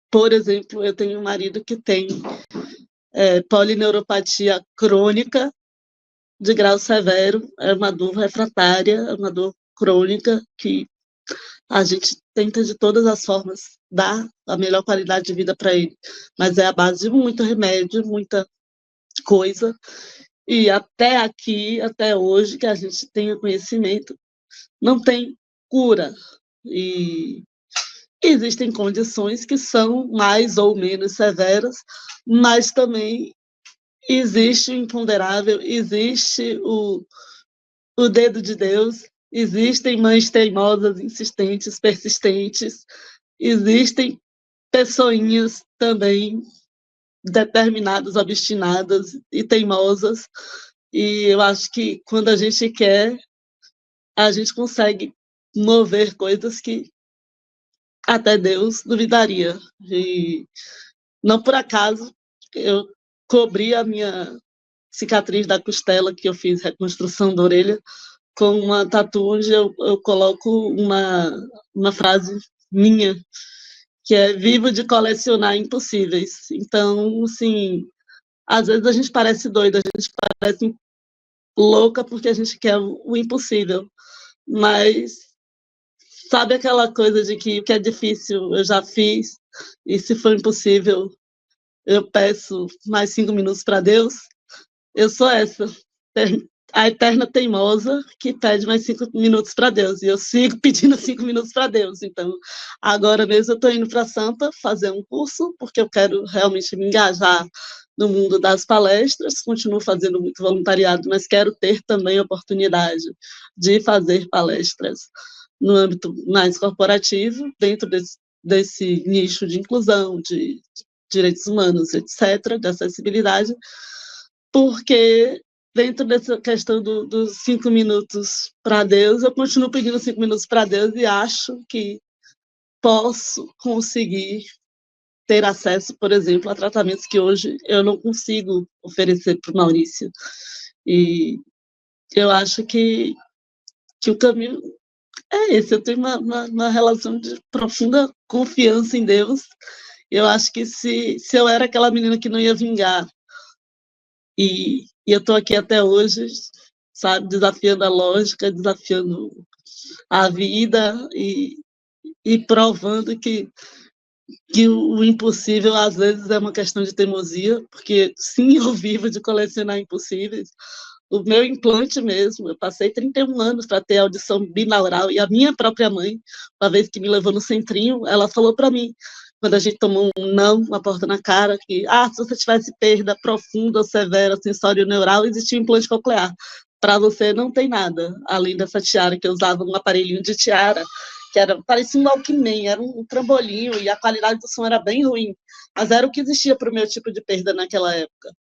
Por exemplo, eu tenho um marido que tem polineuropatia crônica de grau severo, é uma dor refratária, é uma dor crônica que a gente tenta de todas as formas dar a melhor qualidade de vida para ele, mas é a base de muito remédio, muita coisa, e até aqui, até hoje, que a gente tenha conhecimento, não tem cura. E existem condições que são mais ou menos severas, mas também existe o imponderável, existe o dedo de Deus, existem mães teimosas, insistentes, persistentes, existem pessoinhas também determinadas, obstinadas e teimosas, e eu acho que quando a gente quer, a gente consegue mover coisas que até Deus duvidaria. E não por acaso eu cobri a minha cicatriz da costela, que eu fiz reconstrução da orelha, com uma tatu onde eu coloco uma frase minha, que é vivo de colecionar impossíveis. Então, assim, às vezes a gente parece doida, a gente parece louca porque a gente quer o impossível, mas sabe aquela coisa de que o que é difícil eu já fiz, e se for impossível, eu peço mais 5 minutos para Deus? Eu sou essa, a eterna teimosa que pede mais 5 minutos para Deus, e eu sigo pedindo 5 minutos para Deus. Então, agora mesmo eu estou indo para Sampa fazer um curso, porque eu quero realmente me engajar no mundo das palestras, continuo fazendo muito voluntariado, mas quero ter também a oportunidade de fazer palestras no âmbito mais corporativo, dentro desse nicho de inclusão, de direitos humanos, etc., de acessibilidade, porque dentro dessa questão dos 5 minutos para Deus, eu continuo pedindo 5 minutos para Deus e acho que posso conseguir ter acesso, por exemplo, a tratamentos que hoje eu não consigo oferecer para o Maurício. E eu acho que o caminho é esse. Eu tenho uma relação de profunda confiança em Deus. Eu acho que se eu era aquela menina que não ia vingar, e eu estou aqui até hoje, sabe, desafiando a lógica, desafiando a vida e provando que o impossível às vezes é uma questão de teimosia, porque sim, eu vivo de colecionar impossíveis. O meu implante mesmo, eu passei 31 anos para ter audição binaural, e a minha própria mãe, uma vez que me levou no centrinho, ela falou para mim, quando a gente tomou um não, uma porta na cara, que se você tivesse perda profunda ou severa sensório-neural, existia um implante coclear. Para você não tem nada, além dessa tiara, que eu usava um aparelhinho de tiara, que parecia um Walkman, era um trambolinho, e a qualidade do som era bem ruim, mas era o que existia para o meu tipo de perda naquela época.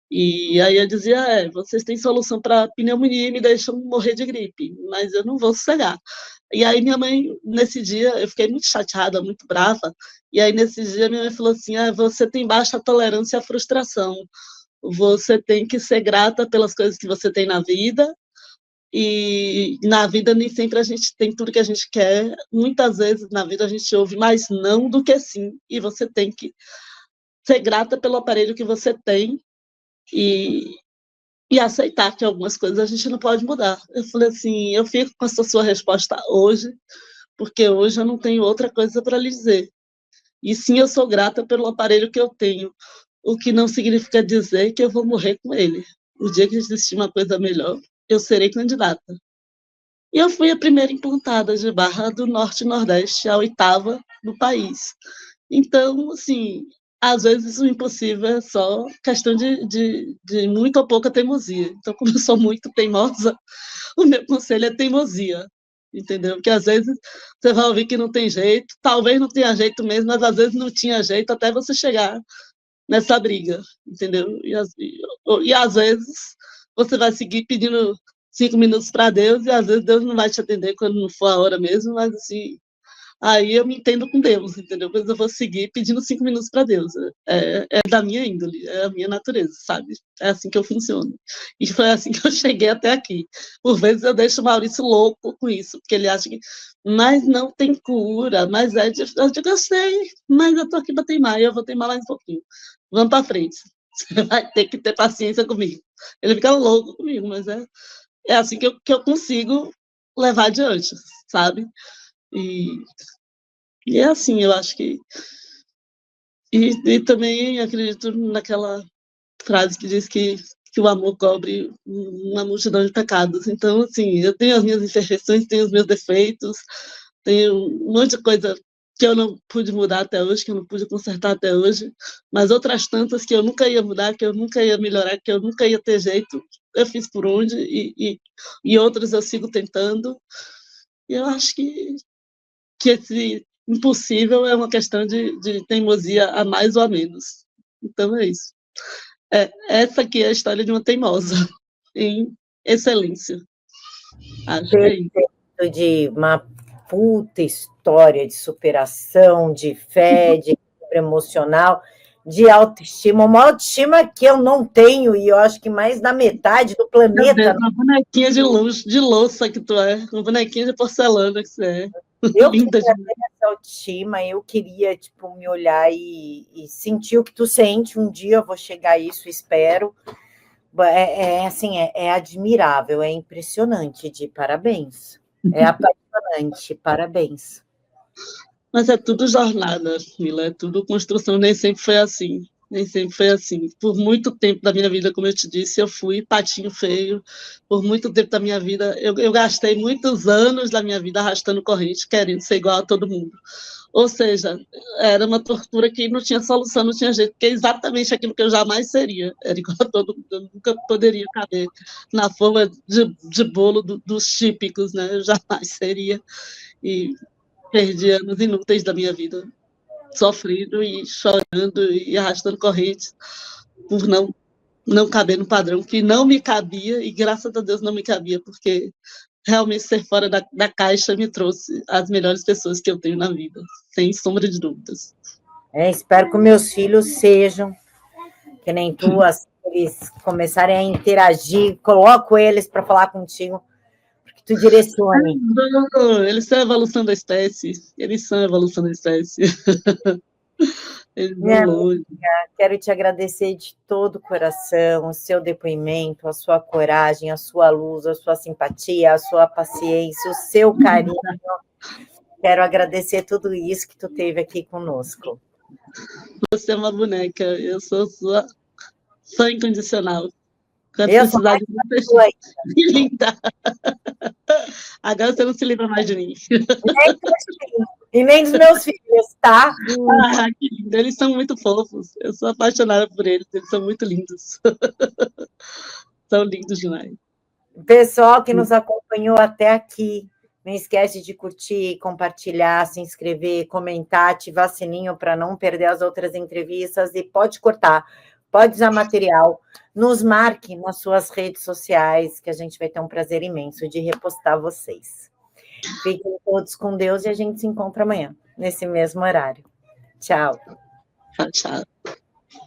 E aí eu dizia, vocês têm solução para pneumonia e me deixam morrer de gripe, mas eu não vou sossegar. E aí minha mãe, nesse dia, eu fiquei muito chateada, muito brava, e aí nesse dia minha mãe falou assim, você tem baixa tolerância à frustração, você tem que ser grata pelas coisas que você tem na vida, e na vida nem sempre a gente tem tudo que a gente quer, muitas vezes na vida a gente ouve mais não do que sim, e você tem que ser grata pelo aparelho que você tem, e aceitar que algumas coisas a gente não pode mudar. Eu falei assim, eu fico com essa sua resposta hoje, porque hoje eu não tenho outra coisa para lhe dizer. E sim, eu sou grata pelo aparelho que eu tenho, o que não significa dizer que eu vou morrer com ele. O dia que existir uma coisa melhor, eu serei candidata. E eu fui a primeira implantada de Barra do Norte e Nordeste, a 8ª do país. Então, assim, às vezes o impossível é só questão de muita ou pouca teimosia. Então, como eu sou muito teimosa, o meu conselho é teimosia, entendeu? Porque às vezes você vai ouvir que não tem jeito, talvez não tenha jeito mesmo, mas às vezes não tinha jeito até você chegar nessa briga, entendeu? E às vezes você vai seguir pedindo 5 minutos para Deus, e às vezes Deus não vai te atender quando não for a hora mesmo, mas assim, aí eu me entendo com Deus, entendeu? Mas eu vou seguir pedindo 5 minutos para Deus. É da minha índole, é a minha natureza, sabe? É assim que eu funciono. E foi assim que eu cheguei até aqui. Por vezes eu deixo o Maurício louco com isso, porque ele acha que. Mas não tem cura, mas é difícil. Eu digo, eu sei, mas eu tô aqui para teimar, e eu vou teimar mais um pouquinho. Vamos para frente. Você vai ter que ter paciência comigo. Ele fica louco comigo, mas é assim que eu consigo levar adiante, sabe? E, e é assim, eu acho que. E também acredito naquela frase que diz que o amor cobre uma multidão de pecados. Então, assim, eu tenho as minhas imperfeições, tenho os meus defeitos, tenho um monte de coisa que eu não pude mudar até hoje, que eu não pude consertar até hoje, mas outras tantas que eu nunca ia mudar, que eu nunca ia melhorar, que eu nunca ia ter jeito, eu fiz por onde, e outras eu sigo tentando. E eu acho que esse impossível é uma questão de teimosia a mais ou a menos. Então é isso. Essa aqui é a história de uma teimosa, em excelência. Acho que é isso. De uma puta história de superação, de fé, de emocional, de autoestima, uma autoestima que eu não tenho, e eu acho que mais da metade do planeta. Uma bonequinha de louça que tu é, uma bonequinha de porcelana que você é. Eu Linda queria demais. ter essa autoestima, eu queria, tipo, me olhar e sentir o que tu sente. Um dia eu vou chegar a isso, espero. Assim, é admirável, é impressionante, de parabéns. É apaixonante, parabéns. Mas é tudo jornada, Mila, é tudo construção, nem sempre foi assim. Nem sempre foi assim. Por muito tempo da minha vida, como eu te disse, eu fui patinho feio. Por muito tempo da minha vida, eu gastei muitos anos da minha vida arrastando corrente, querendo ser igual a todo mundo. Ou seja, era uma tortura que não tinha solução, não tinha jeito, porque é exatamente aquilo que eu jamais seria. Era igual a todo mundo, eu nunca poderia caber na forma de bolo dos típicos, né? Eu jamais seria. E perdi anos inúteis da minha vida, sofrendo e chorando e arrastando correntes por não caber no padrão que não me cabia, e graças a Deus não me cabia, porque realmente ser fora da caixa me trouxe as melhores pessoas que eu tenho na vida, sem sombra de dúvidas. Espero que meus filhos sejam que nem tu, assim, eles começarem a interagir, coloco eles para falar contigo, porque tu direcione. Eles são a evolução da espécie, eles são a evolução da espécie. Eles vão longe. Quero te agradecer de todo o coração o seu depoimento, a sua coragem, a sua luz, a sua simpatia, a sua paciência, o seu carinho. Quero agradecer tudo isso que tu teve aqui conosco. Você é uma boneca, eu sou sua fã incondicional. Quando Eu precisar de você, me linda. Agora você não se livra mais de mim. E nem dos meus filhos, tá? Ah, que lindo. Eles são muito fofos. Eu sou apaixonada por eles. Eles são muito lindos. São lindos demais. Pessoal que nos acompanhou até aqui, não esquece de curtir, compartilhar, se inscrever, comentar, ativar sininho para não perder as outras entrevistas, e pode cortar, pode usar material, nos marque nas suas redes sociais, que a gente vai ter um prazer imenso de repostar vocês. Fiquem todos com Deus e a gente se encontra amanhã, nesse mesmo horário. Tchau. Tchau.